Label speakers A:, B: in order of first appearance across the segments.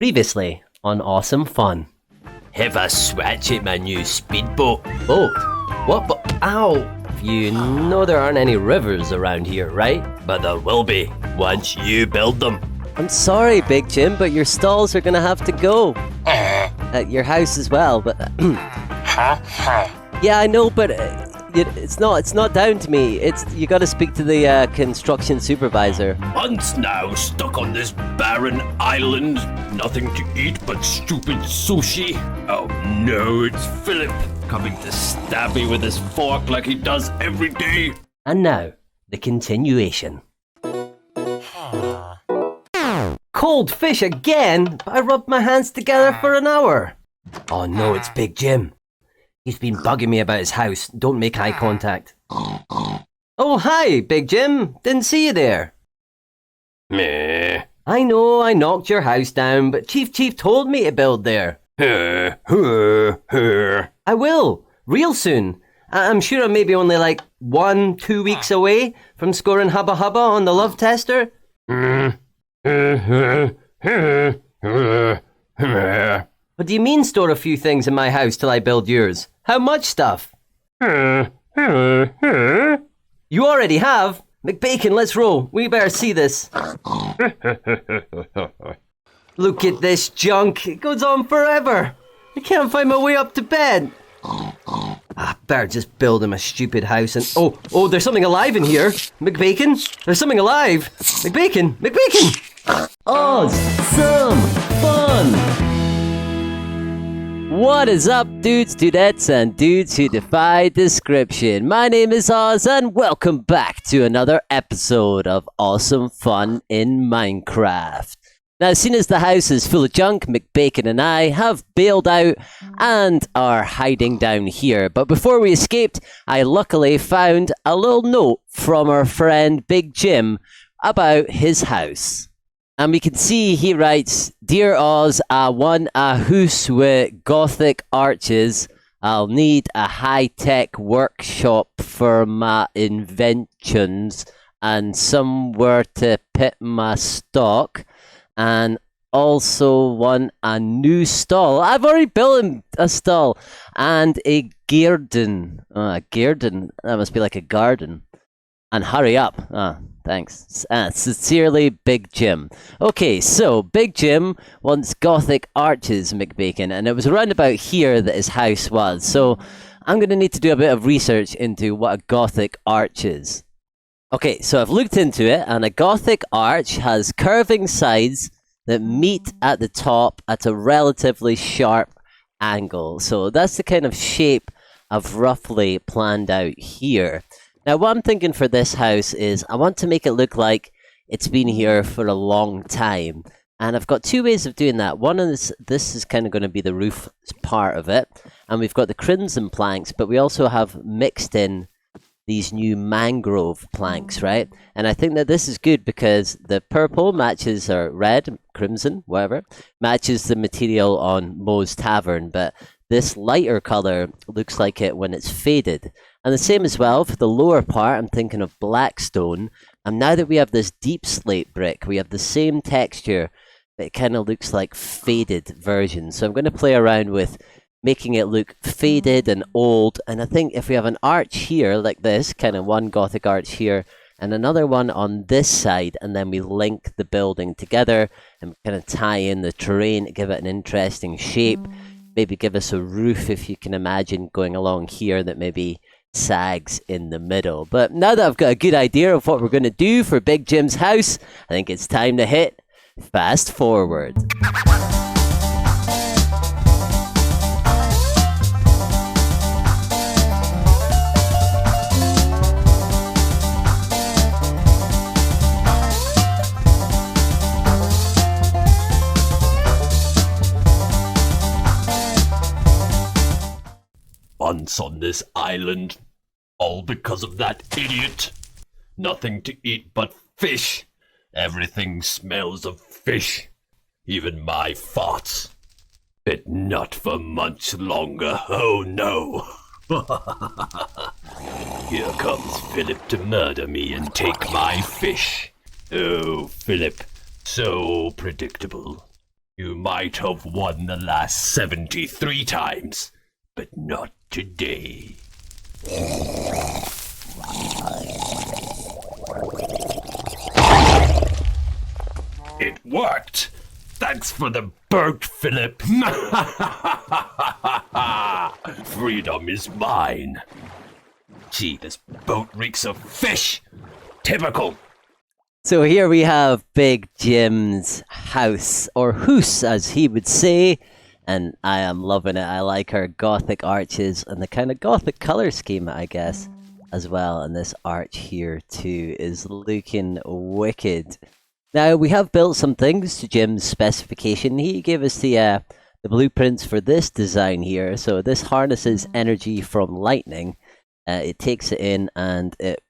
A: Previously on Awesome Fun.
B: Have a switch at my new speedboat.
A: Boat? What boat? Ow! You know there aren't any rivers around here, right?
B: But there will be, once you build them.
A: I'm sorry, Big Jim, but your stalls are gonna have to go. Your house as well, but... Yeah, I know, but it's not down to me. You gotta speak to the construction supervisor.
B: Months now, stuck on this barren island. Nothing to eat but stupid sushi. Oh no, it's Philip, coming to stab me with his fork like he does every day.
A: And now, the continuation. Cold fish again? But I rubbed my hands together for an hour. Oh no, it's Big Jim. He's been bugging me about his house. Don't make eye contact. Oh, hi, Big Jim. Didn't see you there.
B: Meh.
A: I know I knocked your house down, but Chief told me to build there. I will, real soon. I'm sure I'm maybe only like 1-2 weeks away from scoring Hubba Hubba on the love tester. What do you mean store a few things in my house till I build yours? How much stuff? You already have. McBacon, let's roll. We better see this. Look at this junk. It goes on forever. I can't find my way up to bed. Better just build him a stupid house and... Oh, there's something alive in here. McBacon, there's something alive. McBacon. Awesome fun. What is up, dudes, dudettes, and dudes who defy description? My name is Oz, and welcome back to another episode of Awesome Fun in Minecraft. Now, as soon as the house is full of junk, McBacon and I have bailed out and are hiding down here. But before we escaped, I luckily found a little note from our friend Big Jim about his house. And we can see he writes, Dear Oz, I want a house with Gothic arches. I'll need a high-tech workshop for my inventions and somewhere to put my stock. And also want a new stall. I've already built a stall. And a garden. A garden? That must be like a garden. And hurry up. Thanks. Sincerely, Big Jim. Okay, so Big Jim wants Gothic arches, McBacon, and it was around about here that his house was. So I'm going to need to do a bit of research into what a Gothic arch is. Okay, so I've looked into it, and a Gothic arch has curving sides that meet at the top at a relatively sharp angle. So that's the kind of shape I've roughly planned out here. Now, what I'm thinking for this house is I want to make it look like it's been here for a long time. And I've got two ways of doing that. One is this is kind of going to be the roof part of it. And we've got the crimson planks, but we also have mixed in these new mangrove planks, right? And I think that this is good because the purple matches, or red, crimson, whatever, matches the material on Moe's Tavern. But this lighter color looks like it when it's faded. And the same as well for the lower part, I'm thinking of blackstone. And now that we have this deep slate brick, we have the same texture, but it kind of looks like faded version. So I'm going to play around with making it look faded and old. And I think if we have an arch here like this, kind of one Gothic arch here, and another one on this side, and then we link the building together and kind of tie in the terrain to give it an interesting shape. Maybe give us a roof, if you can imagine, going along here that maybe sags in the middle. But now that I've got a good idea of what we're going to do for Big Jim's house, I think it's time to hit fast forward.
B: Once on this island, all because of that idiot. Nothing to eat but fish. Everything smells of fish. Even my farts. But not for much longer, oh no. Here comes Philip to murder me and take my fish. Oh, Philip, so predictable. You might have won the last 73 times, but not today. It worked! Thanks for the boat, Philip! Freedom is mine! Gee, this boat reeks of fish! Typical!
A: So here we have Big Jim's house, or hoose as he would say, and I am loving it. I like her Gothic arches and the kind of Gothic colour scheme, I guess, as well. And this arch here too is looking wicked. Now, we have built some things to Jim's specification. He gave us the blueprints for this design here. So this harnesses energy from lightning. It takes it in and it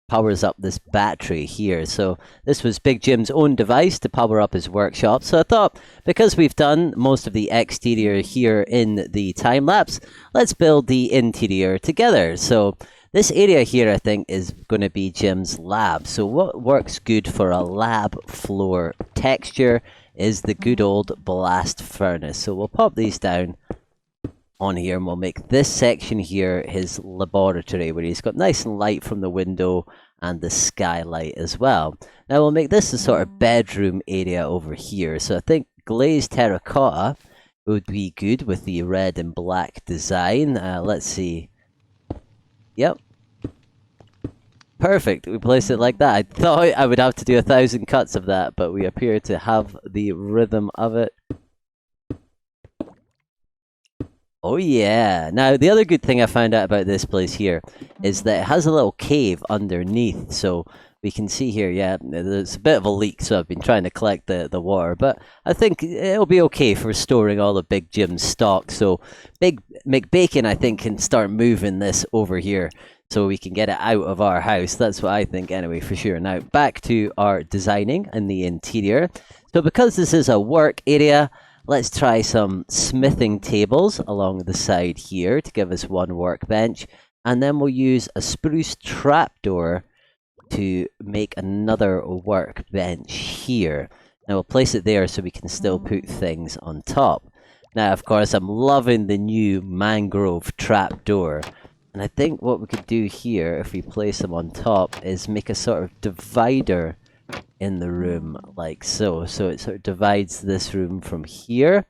A: powers up this battery here. So this was Big Jim's own device to power up his workshop. So I thought, because we've done most of the exterior here in the time lapse, let's build the interior together. So this area here, I think, is going to be Jim's lab. So what works good for a lab floor texture is the good old blast furnace. So we'll pop these down on here and we'll make this section here his laboratory, where he's got nice and light from the window and the skylight as well. Now we'll make this a sort of bedroom area over here. So I think glazed terracotta would be good with the red and black design. Let's see. Yep. Perfect. We place it like that. I thought I would have to do 1,000 cuts of that, but we appear to have the rhythm of it. Oh yeah. Now the other good thing I found out about this place here is that it has a little cave underneath. So we can see here, yeah, there's a bit of a leak, so I've been trying to collect the water, but I think it'll be okay for storing all of Big Jim's stock. So Big McBacon, I think, can start moving this over here so we can get it out of our house. That's what I think anyway, for sure. Now back to our designing and the interior. So because this is a work area, let's try some smithing tables along the side here to give us one workbench, and then we'll use a spruce trapdoor to make another workbench here. Now we'll place it there so we can still put things on top. Now, of course, I'm loving the new mangrove trapdoor. And I think what we could do here, if we place them on top, is make a sort of divider in the room, like so. So it sort of divides this room from here.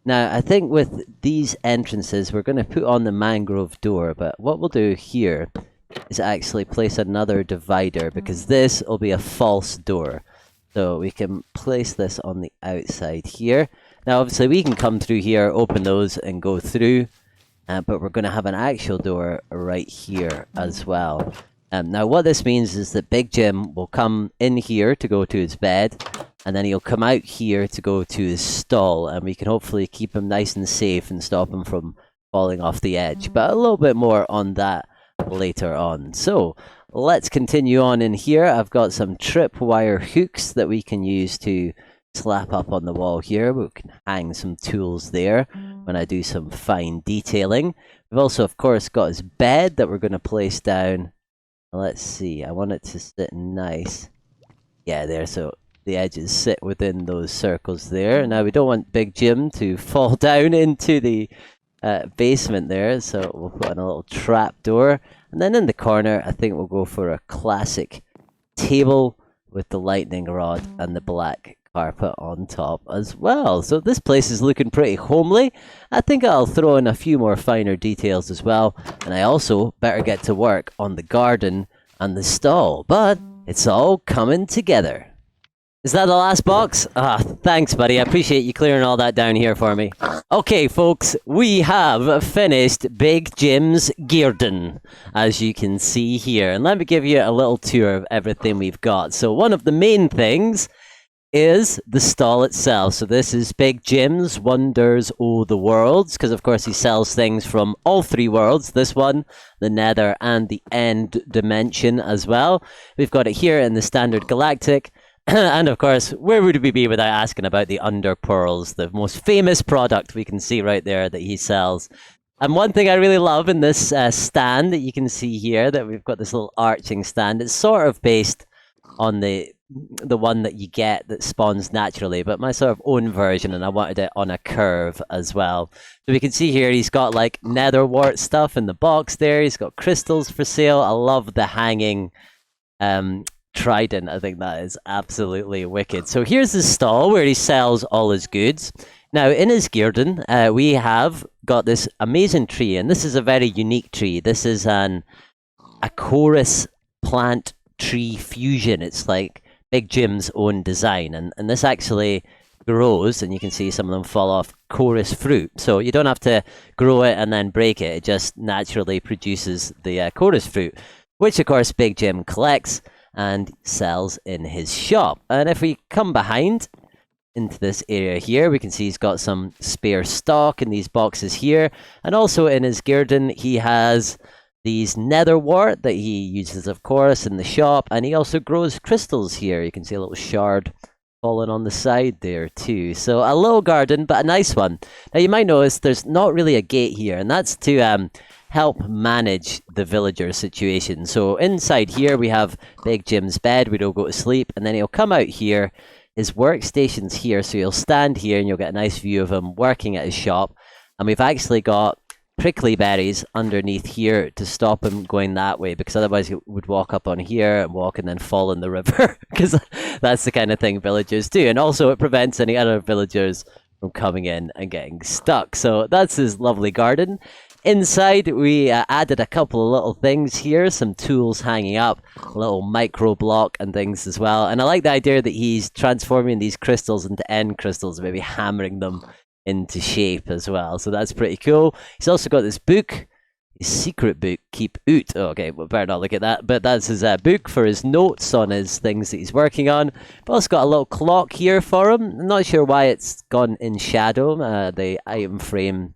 A: Now, I think with these entrances, we're going to put on the mangrove door. But what we'll do here is actually place another divider, because this will be a false door. So we can place this on the outside here. Now, obviously, we can come through here, open those, and go through. But we're going to have an actual door right here as well. Now, what this means is that Big Jim will come in here to go to his bed, and then he'll come out here to go to his stall, and we can hopefully keep him nice and safe and stop him from falling off the edge. But a little bit more on that later on. So let's continue on in here. I've got some tripwire hooks that we can use to slap up on the wall here. We can hang some tools there when I do some fine detailing. We've also, of course, got his bed that we're going to place down. Let's see, I want it to sit nice. Yeah, there, so the edges sit within those circles there. Now, we don't want Big Jim to fall down into the basement there, so we'll put in a little trap door. And then in the corner, I think we'll go for a classic table with the lightning rod and the black carpet on top as well. So this place is looking pretty homely. I think I'll throw in a few more finer details as well, and I also better get to work on the garden and the stall, but it's all coming together. Is that the last box? Thanks, buddy. I appreciate you clearing all that down here for me. Okay, folks, we have finished Big Jim's garden, as you can see here. And let me give you a little tour of everything we've got. So one of the main things is the stall itself. So this is Big Jim's Wonders O' the Worlds, because of course he sells things from all three worlds. This one, the Nether, and the End Dimension as well. We've got it here in the Standard Galactic. And of course, where would we be without asking about the Underpearls, the most famous product we can see right there that he sells. And one thing I really love in this stand that you can see here, that we've got this little arching stand, it's sort of based on the the one that you get that spawns naturally, but my sort of own version, and I wanted it on a curve as well. So we can see here he's got like nether wart stuff in the box there. He's got crystals for sale. I love the hanging trident. I think that is absolutely wicked. So here's his stall where he sells all his goods. Now in his garden, we have got this amazing tree, and this is a very unique tree. This is a chorus plant tree fusion. It's like Big Jim's own design, and this actually grows, and you can see some of them fall off, chorus fruit. So you don't have to grow it and then break it. It just naturally produces the chorus fruit, which of course Big Jim collects and sells in his shop. And if we come behind into this area here, we can see he's got some spare stock in these boxes here, and also in his garden he has these nether wart that he uses, of course, in the shop, and he also grows crystals here. You can see a little shard falling on the side there too. So a little garden, but a nice one. Now you might notice there's not really a gate here, and that's to help manage the villager situation. So inside here we have Big Jim's bed where he'll go to sleep, and then he'll come out here. His workstation's here, so you'll stand here and you'll get a nice view of him working at his shop. And we've actually got prickly berries underneath here to stop him going that way, because otherwise he would walk up on here and walk and then fall in the river, because that's the kind of thing villagers do. And also it prevents any other villagers from coming in and getting stuck. So that's his lovely garden. Inside we added a couple of little things here, some tools hanging up, a little micro block and things as well. And I like the idea that he's transforming these crystals into end crystals, maybe hammering them into shape as well. So that's pretty cool. He's also got this book, his secret book, Keep Oot. Oh, okay, well, better not look at that. But that's his book for his notes on his things that he's working on. But also got a little clock here for him. I'm not sure why it's gone in shadow. The item frame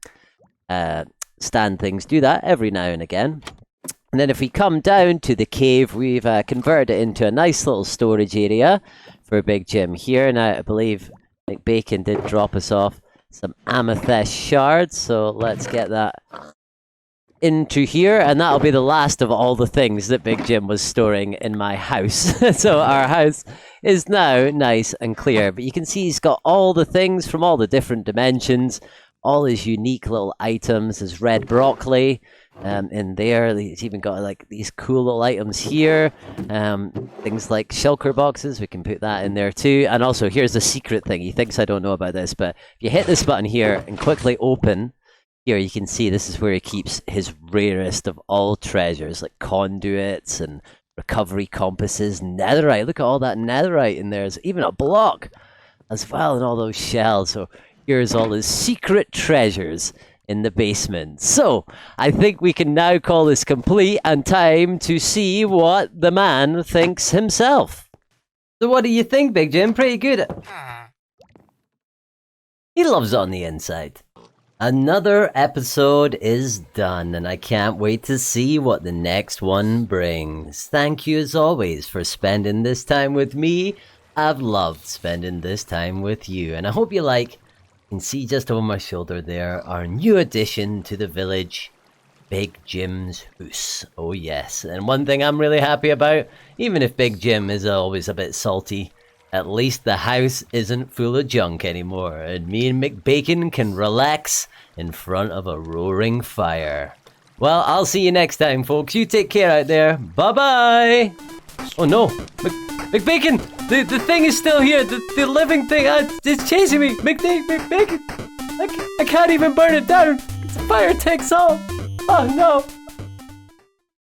A: stand things do that every now and again. And then if we come down to the cave, we've converted it into a nice little storage area for Big Jim here. Now I believe McBacon did drop us off some amethyst shards, so let's get that into here, and that'll be the last of all the things that Big Jim was storing in my house. So our house is now nice and clear, but you can see he's got all the things from all the different dimensions, all his unique little items, his red broccoli in there. He's even got like these cool little items here, things like shulker boxes. We can put that in there too. And also here's the secret thing. He thinks I don't know about this, but if you hit this button here and quickly open here, you can see this is where he keeps his rarest of all treasures, like conduits and recovery compasses, netherite. Look at all that netherite in there. There's even a block as well, and all those shells. So here's all his secret treasures in the basement. So I think we can now call this complete, and time to see what the man thinks himself. So what do you think, Big Jim? Pretty good. He loves it on the inside. Another episode is done, and I can't wait to see what the next one brings. Thank you as always for spending this time with me. I've loved spending this time with you, and I hope you like. You can see just over my shoulder there our new addition to the village, Big Jim's house. Oh yes, and one thing I'm really happy about, even if Big Jim is always a bit salty, at least the house isn't full of junk anymore, and me and McBacon can relax in front of a roaring fire. Well, I'll see you next time, folks. You take care out there. Bye-bye! Oh no! McBacon! The thing is still here! The living thing! It's chasing me! McBacon! I can't even burn it down! The fire takes off! Oh no!